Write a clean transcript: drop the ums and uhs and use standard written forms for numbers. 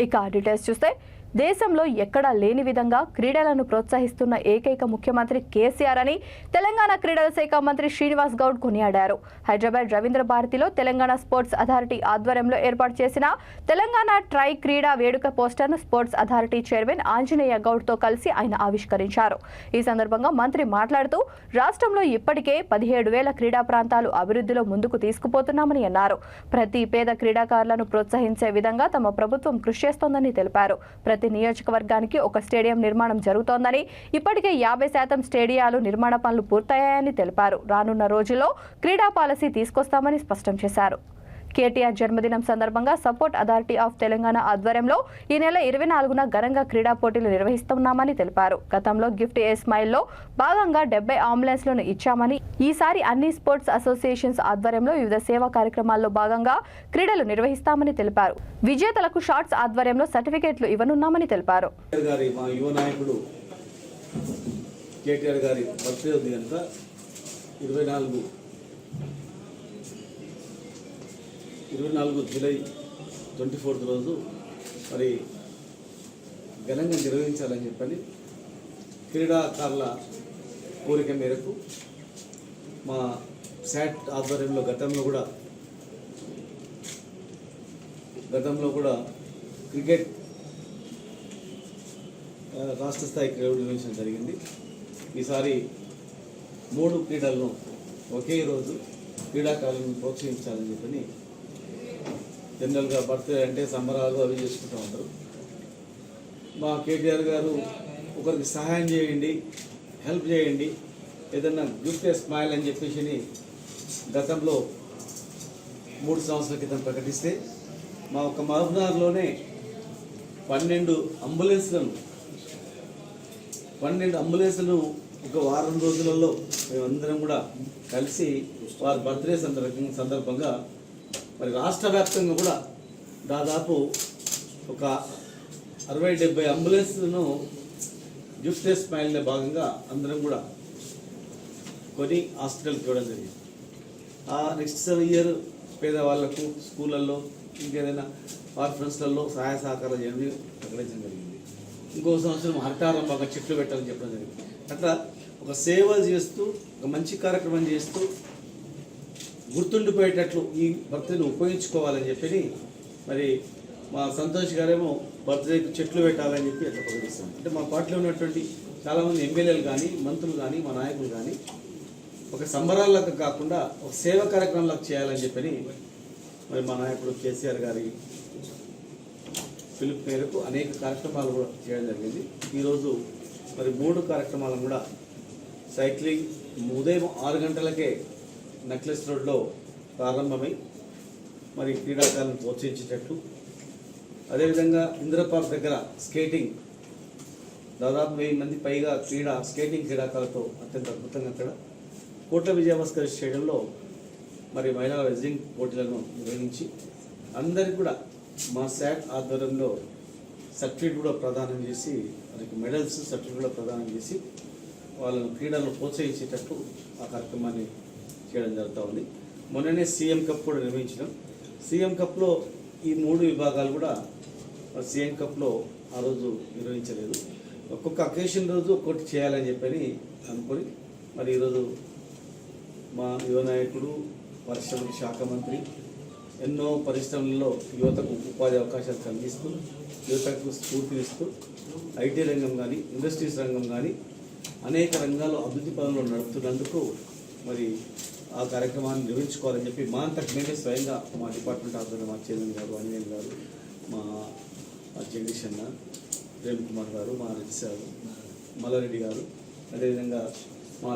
ఇక డీటెయిల్స్ చూస్తే దేశంలో ఎక్కడా లేని విధంగా క్రీడలను ప్రోత్సహిస్తున్న ఏకైక ముఖ్యమంత్రి కేసీఆర్ అని తెలంగాణ క్రీడల శాఖ మంత్రి శ్రీనివాస్ గౌడ్ కొనియాడారు. హైదరాబాద్ రవీంద్ర భారతిలో తెలంగాణ స్పోర్ట్స్ అథారిటీ ఆధ్వర్యంలో ఏర్పాటు చేసిన తెలంగాణ ట్రై క్రీడా వేడుక పోస్టర్ను స్పోర్ట్స్ అథారిటీ చైర్మన్ ఆంజనేయ గౌడ్తో కలిసి ఆయన ఆవిష్కరించారు. ఈ సందర్భంగా మంత్రి మాట్లాడుతూ రాష్ట్రంలో ఇప్పటికే 17,000 క్రీడా ప్రాంతాలు అభివృద్ధిలో ముందుకు తీసుకుపోతున్నామని అన్నారు. ప్రతి పేద క్రీడాకారులను ప్రోత్సహించే విధంగా తమ ప్రభుత్వం కృషి చేస్తోందని తెలిపారు. ప్రతి నియోజకవర్గానికి ఒక స్టేడియం నిర్మాణం జరుగుతోందని, ఇప్పటికే 50% స్టేడియాలు నిర్మాణ పనులు పూర్తయ్యాయని తెలిపారు. రానున్న రోజుల్లో క్రీడా పాలసీ తీసుకొస్తామని స్పష్టం చేశారు. కేటీఆర్ జన్మదినం సందర్భంగా సపోర్ట్ అథారిటీ ఆఫ్ తెలంగాణ ఆధ్వర్యంలో ఈ నెల 24న ఘనంగా క్రీడా పోటీలు నిర్వహిస్తున్నామని తెలిపారు. గతంలో గిఫ్ట్ ఏ స్మైల్లో భాగంగా 70 అంబులెన్స్లను ఇచ్చామని, ఈసారి అన్ని స్పోర్ట్స్ అసోసియేషన్స్ ఆధ్వర్యంలో వివిధ సేవా కార్యక్రమాల్లో భాగంగా క్రీడలు నిర్వహిస్తామని తెలిపారు. విజేతలకు షార్ట్స్ ఆధ్వర్యంలో సర్టిఫికెట్లు ఇవ్వనున్నామని తెలిపారు. జూలై 24 రోజు మరి ఘనంగా నిర్వహించాలని చెప్పని క్రీడాకారుల కోరిక మేరకు మా శాట్ ఆధ్వర్యంలో గతంలో కూడా క్రికెట్ రాష్ట్ర స్థాయి క్రీడలు నిర్వహించడం జరిగింది. ఈసారి 3 క్రీడలను ఒకే రోజు క్రీడాకారులను ప్రోత్సహించాలని చెప్పని జనరల్గా బర్త్డే అంటే సంబరాలు అవి చేసుకుంటూ ఉంటారు. మా కేటీఆర్ గారు ఒకరికి సహాయం చేయండి, హెల్ప్ చేయండి, ఏదన్నా గిఫ్ట్ ఏ స్మైల్ అని చెప్పేసి గతంలో 3 సంవత్సరాల క్రితం ప్రకటిస్తే మా ఒక మహబూబ్నగర్లోనే 12 అంబులెన్స్లను ఒక వారం రోజులలో మేమందరం కూడా కలిసి వారి బర్త్డే సందర్భంగా మరి రాష్ట్ర వ్యాప్తంగా కూడా దాదాపు ఒక 60-70 అంబులెన్స్లను గిఫ్ట్ స్మైల్లో భాగంగా అందరం కూడా కొని హాస్పిటల్కి ఇవ్వడం జరిగింది. నెక్స్ట్ ఇయర్ పేదవాళ్లకు స్కూళ్ళల్లో ఇంకేదైనా కాన్ఫరెన్స్లలో సహాయ సహకారాలు చేయడం ప్రకటించడం జరిగింది. ఇంకో సంవత్సరం హరితారం బాగా చెట్లు పెట్టాలని చెప్పడం జరిగింది. అట్లా ఒక సేవ చేస్తూ ఒక మంచి కార్యక్రమం చేస్తూ గుర్తుండిపోయేటట్లు ఈ బర్త్డేను ఉపయోగించుకోవాలని చెప్పి మరి మా సంతోష్ గారేమో బర్త్డేకి చెట్లు పెట్టాలని చెప్పి అట్లా ప్రకటిస్తాం. అంటే మా పార్టీలో ఉన్నటువంటి చాలామంది ఎమ్మెల్యేలు కానీ మంత్రులు కానీ మా నాయకులు కానీ ఒక సంబరాలకు కాకుండా ఒక సేవ కార్యక్రమాలకు చేయాలని చెప్పని మరి మా నాయకుడు కేసీఆర్ గారి పిలుపు మేరకు అనేక కార్యక్రమాలు కూడా చేయడం జరిగింది. ఈరోజు మరి 3 కార్యక్రమాలను కూడా సైక్లింగ్ ఉదయం 6 గంటలకే నెక్లెస్ రోడ్లో ప్రారంభమై మరి క్రీడాకారులను ప్రోత్సహించేటట్లు, అదేవిధంగా ఇంద్రపార్క్ దగ్గర స్కేటింగ్ దాదాపు 1000 మంది పైగా స్కేటింగ్ క్రీడాకారులతో అత్యంత అద్భుతంగా అక్కడ కోట్ల విజయభాస్కర్ స్టేడియంలో మరి మహిళల రెజ్లింగ్ పోటీలను నిర్వహించి అందరికీ కూడా మా శాట్ ఆధ్వర్యంలో సర్టిఫికేట్ కూడా ప్రదానం చేసి వారికి మెడల్స్ సర్టిఫికేట్ కూడా ప్రదానం చేసి వాళ్ళను క్రీడలను ప్రోత్సహించేటట్టు ఆ కార్యక్రమాన్ని చేయడం జరుగుతూ ఉంది. మొన్ననే సీఎం కప్ కూడా నిర్వహించడం. సీఎం కప్లో ఈ 3 విభాగాలు కూడా సీఎం కప్లో ఆ రోజు నిర్వహించలేదు. ఒక్కొక్క అకేషన్ రోజు ఒక్కొక్కటి చేయాలని చెప్పని అనుకొని మరి ఈరోజు మా యువ నాయకుడు పరిశ్రమల శాఖ మంత్రి ఎన్నో పరిశ్రమలలో యువతకు ఉపాధి అవకాశాలు కలిగిస్తూ యువతకు స్ఫూర్తినిస్తూ ఐటీ రంగం కానీ ఇండస్ట్రీస్ రంగం కానీ అనేక రంగాల్లో అభివృద్ధి పదంలో నడుపుతున్నందుకు మరి ఆ కార్యక్రమాన్ని నిర్వహించుకోవాలని చెప్పి మా అంతకు మేమే స్వయంగా మా డిపార్ట్మెంట్ ఆధ్వర్యంలో మా చైర్మన్ గారు, అనిల్ గారు, మా జగదీష్ అన్న, ప్రేమ్ కుమార్ గారు, మా రెడ్డి సార్, మల్లారెడ్డి గారు, అదేవిధంగా మా